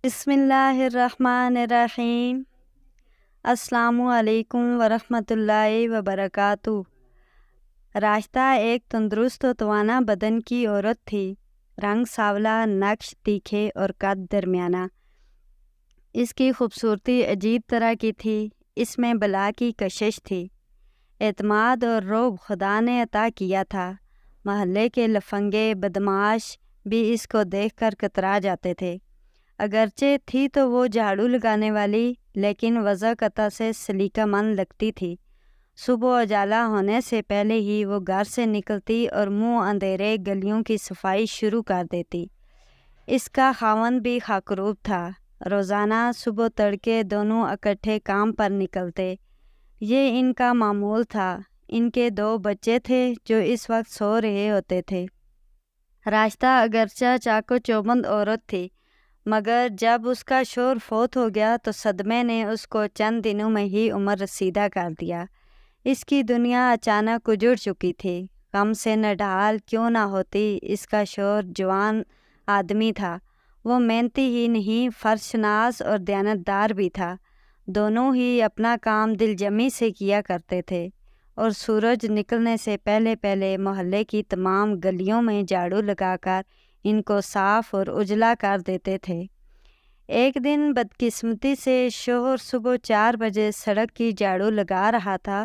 بسم اللہ الرحمن الرحیم۔ السلام علیکم ورحمۃ اللہ وبرکاتہ۔ راشدہ ایک تندرست و توانا بدن کی عورت تھی۔ رنگ سانولا، نقش تیکھے اور قد درمیانہ۔ اس کی خوبصورتی عجیب طرح کی تھی، اس میں بلا کی کشش تھی۔ اعتماد اور رعب خدا نے عطا کیا تھا۔ محلے کے لفنگے بدمعاش بھی اس کو دیکھ کر کترا جاتے تھے۔ اگرچہ تھی تو وہ جھاڑو لگانے والی، لیکن وضع قطع سے سلیقہ مند لگتی تھی۔ صبح اجالا ہونے سے پہلے ہی وہ گھر سے نکلتی اور منہ اندھیرے گلیوں کی صفائی شروع کر دیتی۔ اس کا خاوند بھی خاکروب تھا۔ روزانہ صبح تڑکے دونوں اکٹھے کام پر نکلتے۔ یہ ان کا معمول تھا۔ ان کے 2 بچے تھے جو اس وقت سو رہے ہوتے تھے۔ راشدہ اگرچہ چاق و چوبند عورت تھی، مگر جب اس کا شوہر فوت ہو گیا تو صدمے نے اس کو چند دنوں میں ہی عمر رسیدہ کر دیا۔ اس کی دنیا اچانک اجڑ چکی تھی۔ غم سے نڈھال کیوں نہ ہوتی، اس کا شوہر جوان آدمی تھا۔ وہ محنتی ہی نہیں، فرض شناس اور دیانتدار بھی تھا۔ دونوں ہی اپنا کام دل جمی سے کیا کرتے تھے اور سورج نکلنے سے پہلے پہلے محلے کی تمام گلیوں میں جھاڑو لگا کر ان کو صاف اور اجلا کر دیتے تھے۔ ایک دن بدقسمتی سے شوہر صبح 4 بجے سڑک کی جھاڑو لگا رہا تھا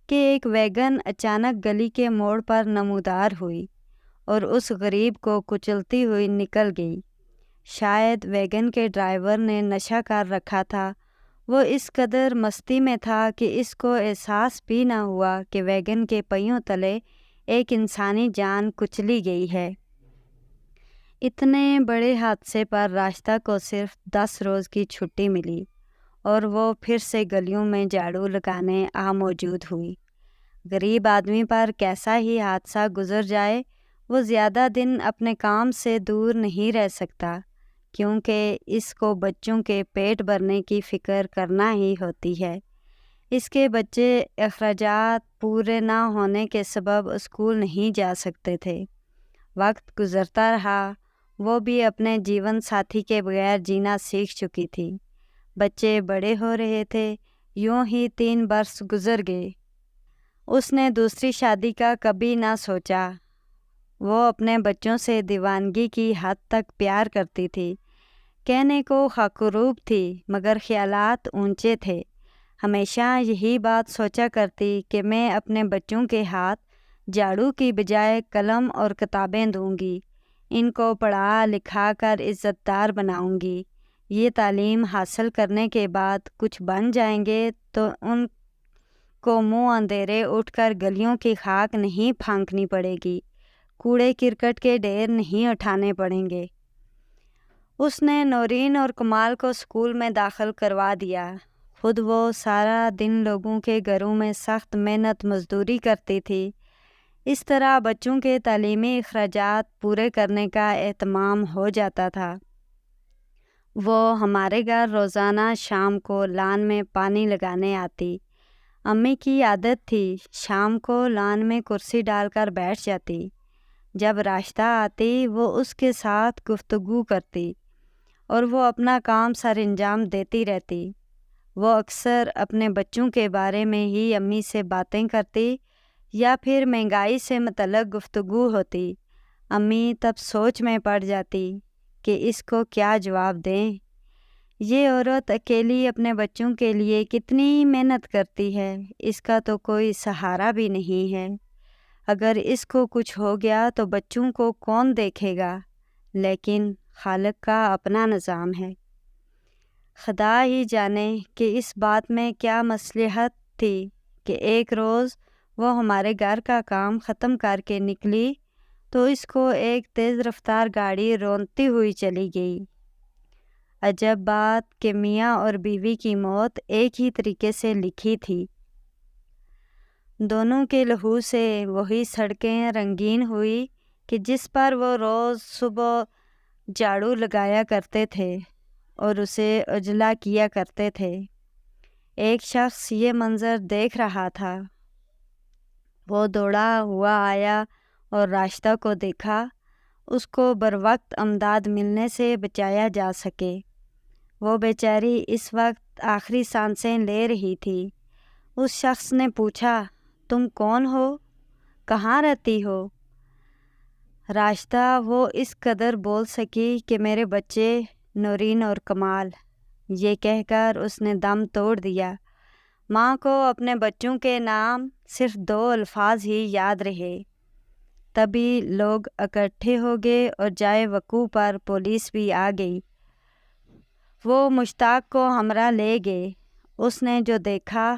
کہ ایک ویگن اچانک گلی کے موڑ پر نمودار ہوئی اور اس غریب کو کچلتی ہوئی نکل گئی۔ شاید ویگن کے ڈرائیور نے نشہ کر رکھا تھا۔ وہ اس قدر مستی میں تھا کہ اس کو احساس بھی نہ ہوا کہ ویگن کے پہیوں تلے ایک انسانی جان کچلی گئی ہے۔ اتنے بڑے حادثے پر راشدہ کو صرف 10 روز کی چھٹی ملی اور وہ پھر سے گلیوں میں جھاڑو لگانے موجود ہوئی۔ غریب آدمی پر کیسا ہی حادثہ گزر جائے، وہ زیادہ دن اپنے کام سے دور نہیں رہ سکتا، کیونکہ اس کو بچوں کے پیٹ بھرنے کی فکر کرنا ہی ہوتی ہے۔ اس کے بچے اخراجات پورے نہ ہونے کے سبب اسکول نہیں جا سکتے تھے۔ وقت گزرتا رہا، وہ بھی اپنے جیون ساتھی کے بغیر جینا سیکھ چکی تھی۔ بچے بڑے ہو رہے تھے۔ یوں ہی 3 برس گزر گئے۔ اس نے دوسری شادی کا کبھی نہ سوچا۔ وہ اپنے بچوں سے دیوانگی کی حد تک پیار کرتی تھی۔ کہنے کو خاکروب تھی، مگر خیالات اونچے تھے۔ ہمیشہ یہی بات سوچا کرتی کہ میں اپنے بچوں کے ہاتھ جھاڑو کی بجائے قلم اور کتابیں دوں گی، ان کو پڑھا لکھا کر عزت دار بناؤں گی۔ یہ تعلیم حاصل کرنے کے بعد کچھ بن جائیں گے تو ان کو منہ اندھیرے اٹھ کر گلیوں کی خاک نہیں پھانکنی پڑے گی، کوڑے کرکٹ کے ڈھیر نہیں اٹھانے پڑیں گے۔ اس نے نورین اور کمال کو اسکول میں داخل کروا دیا۔ خود وہ سارا دن لوگوں کے گھروں میں سخت محنت مزدوری کرتی تھی۔ اس طرح بچوں کے تعلیمی اخراجات پورے کرنے کا اہتمام ہو جاتا تھا۔ وہ ہمارے گھر روزانہ شام کو لان میں پانی لگانے آتی۔ امی کی عادت تھی، شام کو لان میں کرسی ڈال کر بیٹھ جاتی۔ جب راشدہ آتی وہ اس کے ساتھ گفتگو کرتی اور وہ اپنا کام سر انجام دیتی رہتی۔ وہ اکثر اپنے بچوں کے بارے میں ہی امی سے باتیں کرتی یا پھر مہنگائی سے متعلق گفتگو ہوتی۔ امی تب سوچ میں پڑ جاتی کہ اس کو کیا جواب دیں۔ یہ عورت اکیلی اپنے بچوں کے لیے کتنی محنت کرتی ہے، اس کا تو کوئی سہارا بھی نہیں ہے۔ اگر اس کو کچھ ہو گیا تو بچوں کو کون دیکھے گا؟ لیکن خالق کا اپنا نظام ہے۔ خدا ہی جانے کہ اس بات میں کیا مصلحت تھی کہ ایک روز وہ ہمارے گھر کا کام ختم کر کے نکلی تو اس کو ایک تیز رفتار گاڑی رونتی ہوئی چلی گئی۔ عجب بات کہ میاں اور بیوی کی موت ایک ہی طریقے سے لکھی تھی۔ دونوں کے لہو سے وہی سڑکیں رنگین ہوئی کہ جس پر وہ روز صبح جھاڑو لگایا کرتے تھے اور اسے اجلا کیا کرتے تھے۔ ایک شخص یہ منظر دیکھ رہا تھا۔ وہ دوڑا ہوا آیا اور راشدہ کو دیکھا۔ اس کو بروقت امداد ملنے سے بچایا جا سکے۔ وہ بیچاری اس وقت آخری سانسیں لے رہی تھی۔ اس شخص نے پوچھا، تم کون ہو؟ کہاں رہتی ہو؟ راشدہ وہ اس قدر بول سکی کہ میرے بچے نورین اور کمال، یہ کہہ کر اس نے دم توڑ دیا۔ ماں کو اپنے بچوں کے نام صرف 2 الفاظ ہی یاد رہے۔ تبھی لوگ اکٹھے ہو گئے اور جائے وقوع پر پولیس بھی آ گئی۔ وہ مشتاق کو ہمراہ لے گئے۔ اس نے جو دیکھا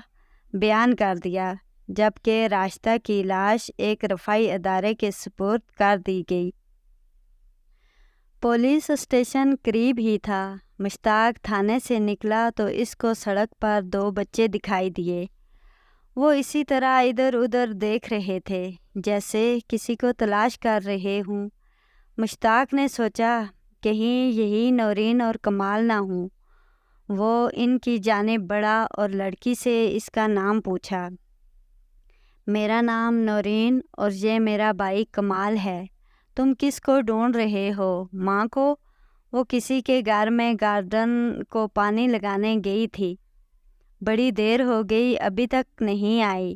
بیان کر دیا، جبکہ راشدہ کی لاش ایک رفاعی ادارے کے سپرد کر دی گئی۔ پولیس اسٹیشن قریب ہی تھا۔ مشتاق تھانے سے نکلا تو اس کو سڑک پر 2 بچے دکھائی دیے۔ وہ اسی طرح ادھر ادھر دیکھ رہے تھے جیسے کسی کو تلاش کر رہے ہوں۔ مشتاق نے سوچا کہیں یہی نورین اور کمال نہ ہوں۔ وہ ان کی جانب بڑھا اور لڑکی سے اس کا نام پوچھا۔ میرا نام نورین اور یہ میرا بھائی کمال ہے۔ تم کس کو ڈھونڈ رہے ہو؟ ماں کو؟ وہ کسی کے گھر میں گارڈن کو پانی لگانے گئی تھی۔ بڑی دیر ہو گئی، ابھی تک نہیں آئی۔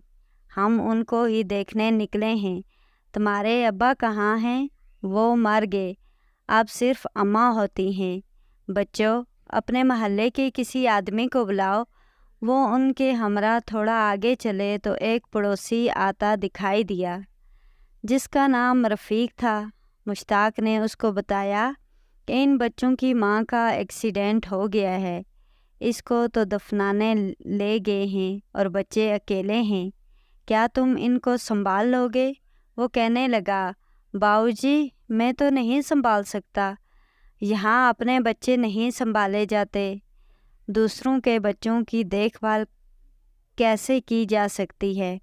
ہم ان کو ہی دیکھنے نکلے ہیں۔ تمہارے ابا کہاں ہیں؟ وہ مر گئے، اب صرف اماں ہوتی ہیں۔ بچوں، اپنے محلے کے کسی آدمی کو بلاؤ۔ وہ ان کے ہمراہ تھوڑا آگے چلے تو ایک پڑوسی آتا دکھائی دیا جس کا نام رفیق تھا۔ مشتاق نے اس کو بتایا کہ ان بچوں کی ماں کا ایکسیڈنٹ ہو گیا ہے، اس کو تو دفنانے لے گئے ہیں اور بچے اکیلے ہیں، کیا تم ان کو سنبھال لو گے؟ وہ کہنے لگا، باؤجی میں تو نہیں سنبھال سکتا، یہاں اپنے بچے نہیں سنبھالے جاتے، دوسروں کے بچوں کی دیکھ بھال کیسے کی جا سکتی ہے؟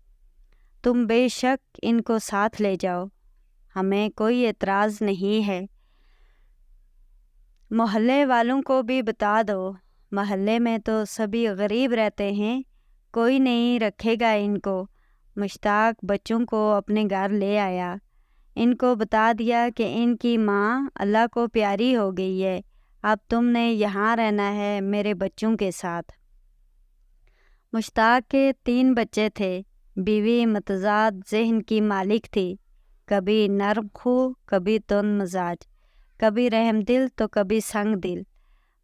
تم بے شک ان کو ساتھ لے جاؤ، ہمیں کوئی اعتراض نہیں ہے۔ محلے والوں کو بھی بتا دو، محلے میں تو سبھی غریب رہتے ہیں، کوئی نہیں رکھے گا ان کو۔ مشتاق بچوں کو اپنے گھر لے آیا، ان کو بتا دیا کہ ان کی ماں اللہ کو پیاری ہو گئی ہے، اب تم نے یہاں رہنا ہے میرے بچوں کے ساتھ۔ مشتاق کے 3 بچے تھے۔ بیوی متضاد ذہن کی مالک تھی، کبھی نرم خو، کبھی تند مزاج، کبھی رحم دل تو کبھی سنگ دل۔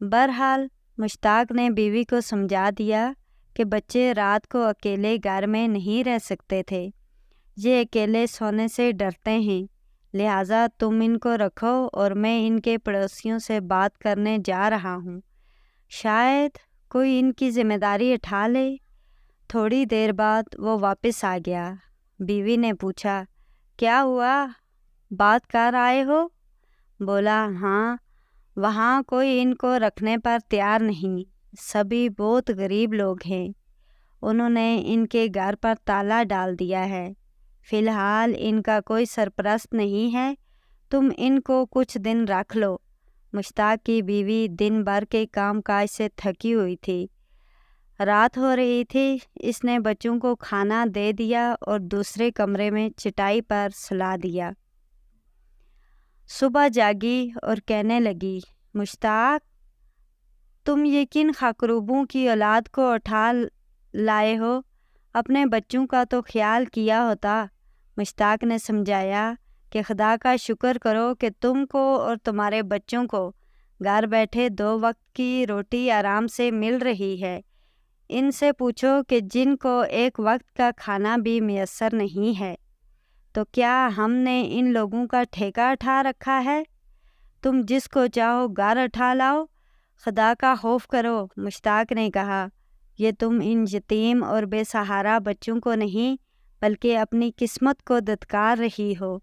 بہرحال مشتاق نے بیوی کو سمجھا دیا کہ بچے رات کو اکیلے گھر میں نہیں رہ سکتے تھے، یہ اکیلے سونے سے ڈرتے ہیں، لہٰذا تم ان کو رکھو اور میں ان کے پڑوسیوں سے بات کرنے جا رہا ہوں، شاید کوئی ان کی ذمہ داری اٹھا لے۔ تھوڑی دیر بعد وہ واپس آ گیا۔ بیوی نے پوچھا، کیا ہوا، بات کر آئے ہو؟ بولا، ہاں، وہاں کوئی ان کو رکھنے پر تیار نہیں، سبھی بہت غریب لوگ ہیں، انہوں نے ان کے گھر پر تالا ڈال دیا ہے، فی الحال ان کا کوئی سرپرست نہیں ہے، تم ان کو کچھ دن رکھ لو۔ مشتاق کی بیوی دن بھر کے کام کاج سے تھکی ہوئی تھی، رات ہو رہی تھی، اس نے بچوں کو کھانا دے دیا اور دوسرے کمرے میں چٹائی پر سلا دیا۔ صبح جاگی اور کہنے لگی، مشتاق، تم یقین خاکروبوں کی اولاد کو اٹھا لائے ہو، اپنے بچوں کا تو خیال کیا ہوتا۔ مشتاق نے سمجھایا کہ خدا کا شکر کرو کہ تم کو اور تمہارے بچوں کو گھر بیٹھے 2 وقت کی روٹی آرام سے مل رہی ہے، ان سے پوچھو کہ جن کو 1 وقت کا کھانا بھی میسر نہیں ہے، تو کیا ہم نے ان لوگوں کا ٹھیکہ اٹھا رکھا ہے؟ تم جس کو چاہو گھر اٹھا لاؤ، خدا کا خوف کرو۔ مشتاق نے کہا، یہ تم ان یتیم اور بے سہارا بچوں کو نہیں بلکہ اپنی قسمت کو دھتکار رہی ہو۔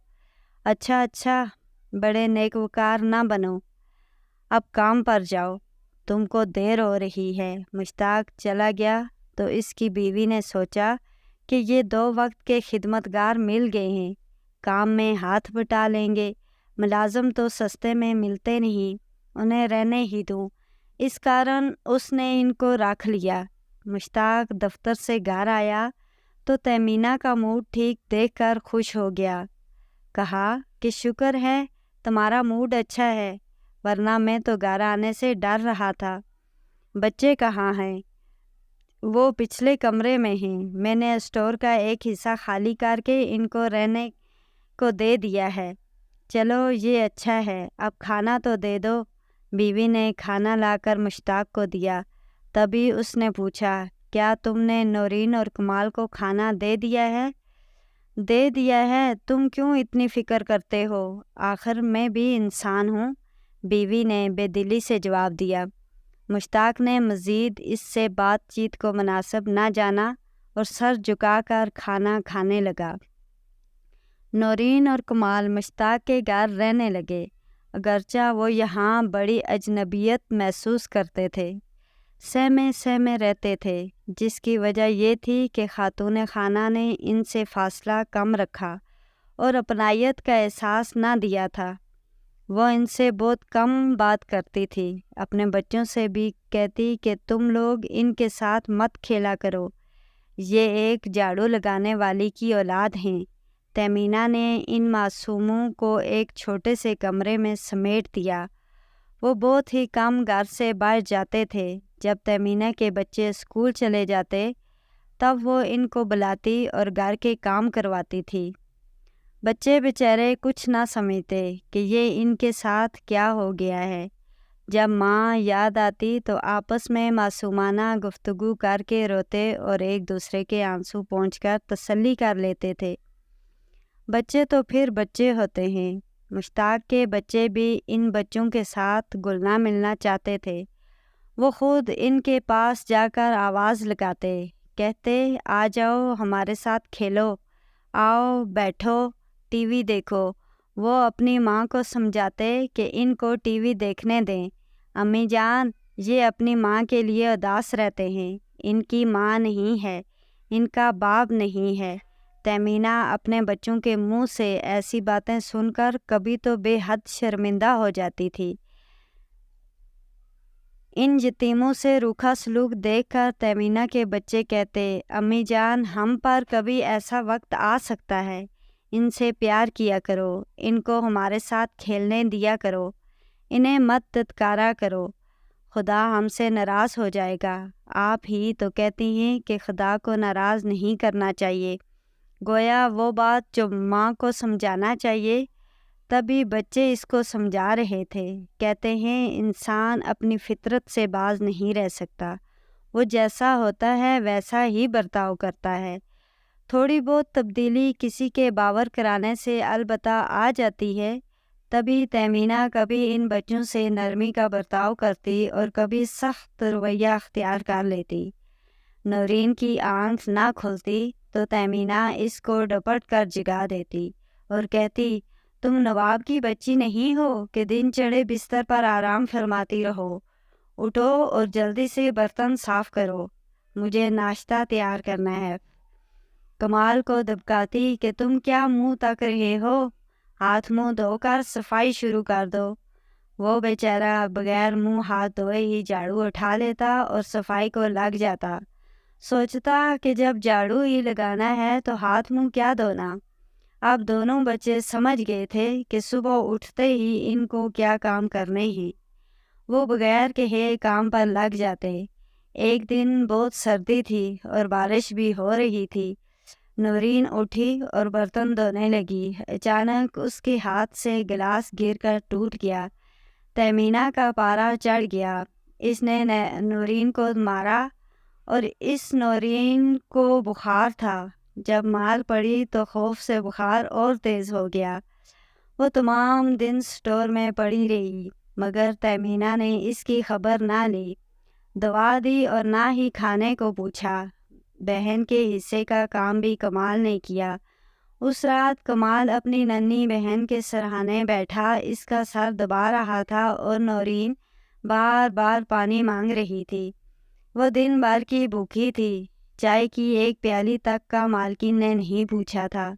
اچھا، بڑے نیک وکار نہ بنو، اب کام پر جاؤ، تم کو دیر ہو رہی ہے۔ مشتاق چلا گیا تو اس کی بیوی نے سوچا کہ یہ 2 وقت کے خدمتگار مل گئے ہیں، کام میں ہاتھ بٹا لیں گے، ملازم تو سستے میں ملتے نہیں، انہیں رہنے ہی دوں، اس کارن اس نے ان کو رکھ لیا۔ مشتاق دفتر سے گھر آیا تو تیمینہ کا موڈ ٹھیک دیکھ کر خوش ہو گیا، کہا کہ شکر ہے تمہارا موڈ اچھا ہے، ورنہ میں تو گھر آنے سے ڈر رہا تھا۔ بچے کہاں ہیں؟ وہ پچھلے کمرے میں ہیں، میں نے اسٹور کا ایک حصہ خالی کر کے ان کو رہنے کو دے دیا ہے۔ چلو یہ اچھا ہے، اب کھانا تو دے دو۔ بیوی نے کھانا لا کر مشتاق کو دیا۔ تبھی اس نے پوچھا، کیا تم نے نورین اور کمال کو کھانا دے دیا ہے؟ دے دیا ہے، تم کیوں اتنی فکر کرتے ہو؟ آخر میں بھی انسان ہوں، بیوی نے بے دلی سے جواب دیا۔ مشتاق نے مزید اس سے بات چیت کو مناسب نہ جانا اور سر جھکا کر کھانا کھانے لگا۔ نورین اور کمال مشتاق کے گھر رہنے لگے، اگرچہ وہ یہاں بڑی اجنبیت محسوس کرتے تھے۔ سہمے رہتے تھے، جس کی وجہ یہ تھی کہ خاتون خانہ نے ان سے فاصلہ کم رکھا اور اپنائیت کا احساس نہ دیا تھا۔ وہ ان سے بہت کم بات کرتی تھی، اپنے بچوں سے بھی کہتی کہ تم لوگ ان کے ساتھ مت کھیلا کرو، یہ ایک جھاڑو لگانے والی کی اولاد ہیں۔ تیمینہ نے ان معصوموں کو ایک چھوٹے سے کمرے میں سمیٹ دیا۔ وہ بہت ہی کم گھر سے باہر جاتے تھے۔ جب تیمینہ کے بچے اسکول چلے جاتے تب وہ ان کو بلاتی اور گھر کے کام کرواتی تھی۔ بچے بیچارے کچھ نہ سمجھتے کہ یہ ان کے ساتھ کیا ہو گیا ہے۔ جب ماں یاد آتی تو آپس میں معصومانہ گفتگو کر کے روتے اور ایک دوسرے کے آنسو پونچھ کر تسلی کر لیتے تھے۔ بچے تو پھر بچے ہوتے ہیں۔ مشتاق کے بچے بھی ان بچوں کے ساتھ گلنا ملنا چاہتے تھے۔ وہ خود ان کے پاس جا کر آواز لگاتے، کہتے، آ جاؤ ہمارے ساتھ کھیلو، آؤ بیٹھو، ٹی وی دیکھو۔ وہ اپنی ماں کو سمجھاتے کہ ان کو ٹی وی دیکھنے دیں۔ امی جان، یہ اپنی ماں کے لیے اداس رہتے ہیں، ان کی ماں نہیں ہے، ان کا باپ نہیں ہے۔ تیمینہ اپنے بچوں کے منہ سے ایسی باتیں سن کر کبھی تو بے حد شرمندہ ہو جاتی تھی۔ ان یتیموں سے روکھا سلوک دیکھ کر تیمینہ کے بچے کہتے، امی جان، ہم پر کبھی ایسا وقت آ سکتا ہے، ان سے پیار کیا کرو، ان کو ہمارے ساتھ کھیلنے دیا کرو، انہیں مت دھتکارا کرو، خدا ہم سے ناراض ہو جائے گا۔ آپ ہی تو کہتی ہیں کہ خدا کو ناراض نہیں کرنا چاہیے۔ گویا وہ بات جو ماں کو سمجھانا چاہیے، تبھی بچے اس کو سمجھا رہے تھے۔ کہتے ہیں انسان اپنی فطرت سے باز نہیں رہ سکتا، وہ جیسا ہوتا ہے ویسا ہی برتاؤ کرتا ہے۔ تھوڑی بہت تبدیلی کسی کے باور کرانے سے البتہ آ جاتی ہے۔ تبھی تیمینہ کبھی ان بچوں سے نرمی کا برتاؤ کرتی اور کبھی سخت رویہ اختیار کر لیتی۔ نورین کی آنکھ نہ کھلتی تو تیمینہ اس کو ڈپٹ کر جگا دیتی اور کہتی، تم نواب کی بچی نہیں ہو کہ دن چڑھے بستر پر آرام فرماتی رہو، اٹھو اور جلدی سے برتن صاف کرو، مجھے ناشتہ تیار کرنا ہے۔ کمال کو دبکاتی کہ تم کیا منہ تک رہے ہو، ہاتھ منہ دھو کر صفائی شروع کر دو۔ وہ بیچارہ بغیر منہ ہاتھ دھوئے ہی جھاڑو اٹھا لیتا اور صفائی کو لگ جاتا۔ سوچتا کہ جب جھاڑو ہی لگانا ہے تو ہاتھ منہ کیا دھونا۔ اب دونوں بچے سمجھ گئے تھے کہ صبح اٹھتے ہی ان کو کیا کام کرنے ہیں۔ وہ بغیر کہے کام پر لگ جاتے۔ ایک دن بہت سردی تھی اور بارش بھی ہو رہی تھی۔ نورین اٹھی اور برتن دھونے لگی۔ اچانک اس کے ہاتھ سے گلاس گر کر ٹوٹ گیا۔ تیمینہ کا پارا چڑھ گیا۔ اس نے نورین کو مارا اور اس نورین کو بخار تھا۔ جب مار پڑی تو خوف سے بخار اور تیز ہو گیا۔ وہ تمام دن سٹور میں پڑی رہی، مگر تیمینہ نے اس کی خبر نہ لی، دوا دی اور نہ ہی کھانے کو پوچھا۔ بہن کے حصے کا کام بھی کمال نے کیا۔ اس رات کمال اپنی ننھی بہن کے سرہانے بیٹھا اس کا سر دبا رہا تھا اور نورین بار بار پانی مانگ رہی تھی۔ وہ دن بھر کی بھوکی تھی، چائے کی ایک پیالی تک کا مالکن نے نہیں پوچھا تھا۔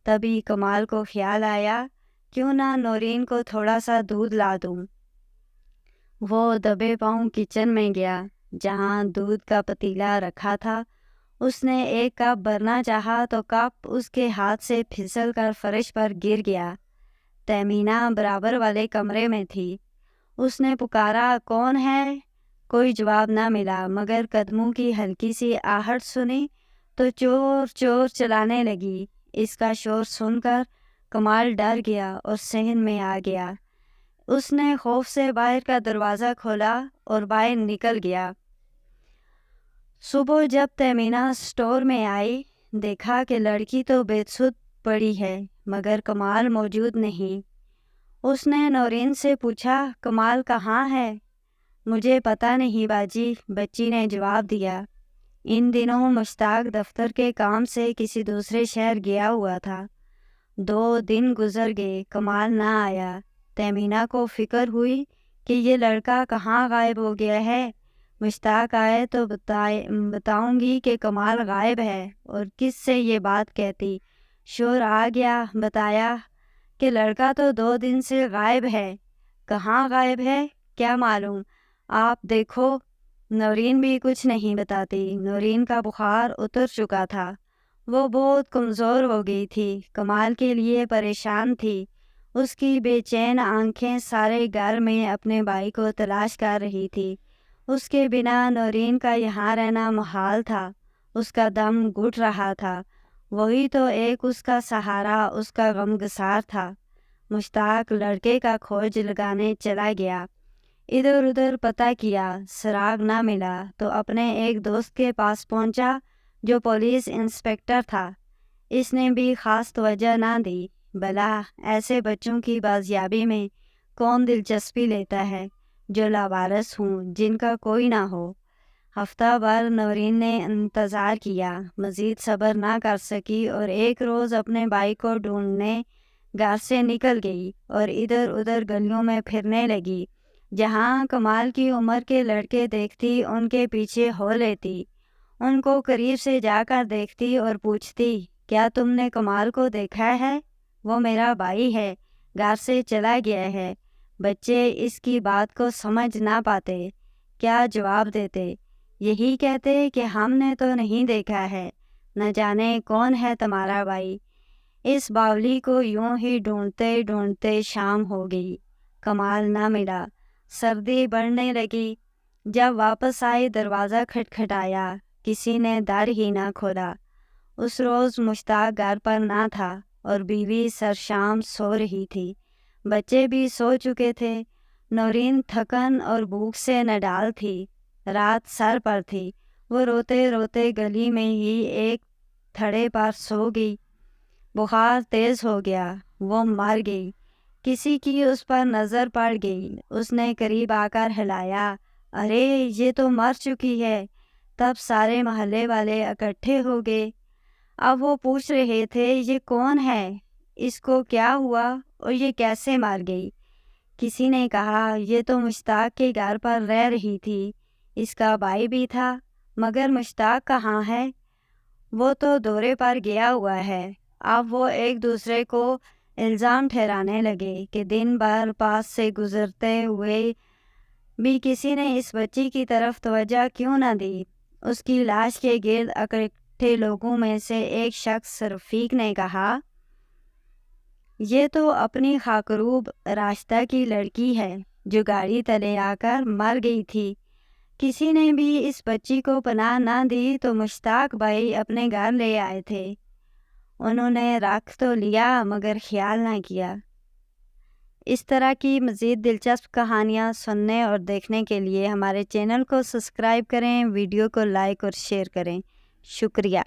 تبھی کمال کو خیال آیا، کیوں نہ نورین کو تھوڑا سا دودھ لا دوں۔ وہ دبے پاؤں کچن میں گیا، جہاں دودھ کا پتیلا رکھا تھا۔ اس نے ایک کپ بھرنا چاہا تو کپ اس کے ہاتھ سے پھسل کر فرش پر گر گیا۔ تیمینہ برابر والے کمرے میں تھی۔ اس نے پکارا، کون ہے؟ کوئی جواب نہ ملا، مگر قدموں کی ہلکی سی آہٹ سنی تو چور چور چلانے لگی۔ اس کا شور سن کر کمال ڈر گیا اور صحن میں آ گیا۔ اس نے خوف سے باہر کا دروازہ کھولا اور باہر نکل گیا۔ صبح جب تہمینہ اسٹور میں آئی، دیکھا کہ لڑکی تو بے سدھ پڑی ہے مگر کمال موجود نہیں۔ اس نے نورین سے پوچھا، کمال کہاں ہے؟ مجھے پتہ نہیں باجی، بچی نے جواب دیا۔ ان دنوں مشتاق دفتر کے کام سے کسی دوسرے شہر گیا ہوا تھا۔ 2 دن گزر گئے، کمال نہ آیا۔ تہمینہ کو فکر ہوئی کہ یہ لڑکا کہاں غائب ہو گیا ہے۔ مشتاق آئے تو بتاؤں گی کہ کمال غائب ہے، اور کس سے یہ بات کہتی۔ شور آ گیا، بتایا کہ لڑکا تو 2 دن سے غائب ہے۔ کہاں غائب ہے کیا معلوم، آپ دیکھو۔ نورین بھی کچھ نہیں بتاتی۔ نورین کا بخار اتر چکا تھا، وہ بہت کمزور ہو گئی تھی، کمال کے لیے پریشان تھی۔ اس کی بے چین آنکھیں سارے گھر میں اپنے بھائی کو تلاش کر رہی تھی۔ اس کے بنا نورین کا یہاں رہنا محال تھا۔ اس کا دم گھٹ رہا تھا، وہی تو ایک اس کا سہارا، اس کا غمگسار تھا۔ مشتاق لڑکے کا کھوج لگانے چلا گیا، ادھر ادھر پتہ کیا، سراغ نہ ملا تو اپنے ایک دوست کے پاس پہنچا جو پولیس انسپکٹر تھا۔ اس نے بھی خاص توجہ نہ دی، بھلا ایسے بچوں کی بازیابی میں کون دلچسپی لیتا ہے جو لاوارث ہوں، جن کا کوئی نہ ہو۔ ہفتہ بھر نورین نے انتظار کیا، مزید صبر نہ کر سکی اور ایک روز اپنے بھائی کو ڈھونڈنے گھر سے نکل گئی اور ادھر ادھر گلیوں میں پھرنے لگی۔ جہاں کمال کی عمر کے لڑکے دیکھتی ان کے پیچھے ہو لیتی، ان کو قریب سے جا کر دیکھتی اور پوچھتی، کیا تم نے کمال کو دیکھا ہے؟ وہ میرا بھائی ہے، گھر سے چلا گیا ہے۔ بچے اس کی بات کو سمجھ نہ پاتے، کیا جواب دیتے؟ یہی کہتے کہ ہم نے تو نہیں دیکھا ہے، نہ جانے کون ہے تمہارا بھائی۔ اس باولی کو یوں ہی ڈھونڈتے ڈھونڈتے شام ہو گئی، کمال نہ ملا۔ سردی بڑھنے لگی۔ جب واپس آئی دروازہ کھٹکھٹایا، کسی نے در ہی نہ کھولا۔ اس روز مشتاق گھر پر نہ تھا اور بیوی سرشام سو رہی تھی، بچے بھی سو چکے تھے۔ نورین تھکن اور بھوک سے نڈال تھی، رات سر پر تھی۔ وہ روتے روتے گلی میں ہی ایک تھڑے پر سو گئی۔ بخار تیز ہو گیا، وہ مر گئی۔ کسی کی اس پر نظر پڑ گئی، اس نے قریب آ کر ہلایا، ارے یہ تو مر چکی ہے۔ تب سارے محلے والے اکٹھے ہو گئے۔ اب وہ پوچھ رہے تھے، یہ کون ہے، اس کو کیا ہوا اور یہ کیسے مر گئی؟ کسی نے کہا، یہ تو مشتاق کے گھر پر رہ رہی تھی، اس کا بھائی بھی تھا، مگر مشتاق کہاں ہے؟ وہ تو دورے پر گیا ہوا ہے۔ اب وہ ایک دوسرے کو الزام ٹھہرانے لگے کہ دن بھر پاس سے گزرتے ہوئے بھی کسی نے اس بچی کی طرف توجہ کیوں نہ دی۔ اس کی لاش کے گرد اکٹھے لوگوں میں سے ایک شخص رفیق نے کہا، یہ تو اپنی خاکروب راستہ کی لڑکی ہے جو گاڑی تلے آ کر مر گئی تھی۔ کسی نے بھی اس بچی کو پناہ نہ دی تو مشتاق بھائی اپنے گھر لے آئے تھے، انہوں نے رکھ تو لیا مگر خیال نہ کیا۔ اس طرح کی مزید دلچسپ کہانیاں سننے اور دیکھنے کے لیے ہمارے چینل کو سبسکرائب کریں، ویڈیو کو لائک اور شیئر کریں۔ شکریہ۔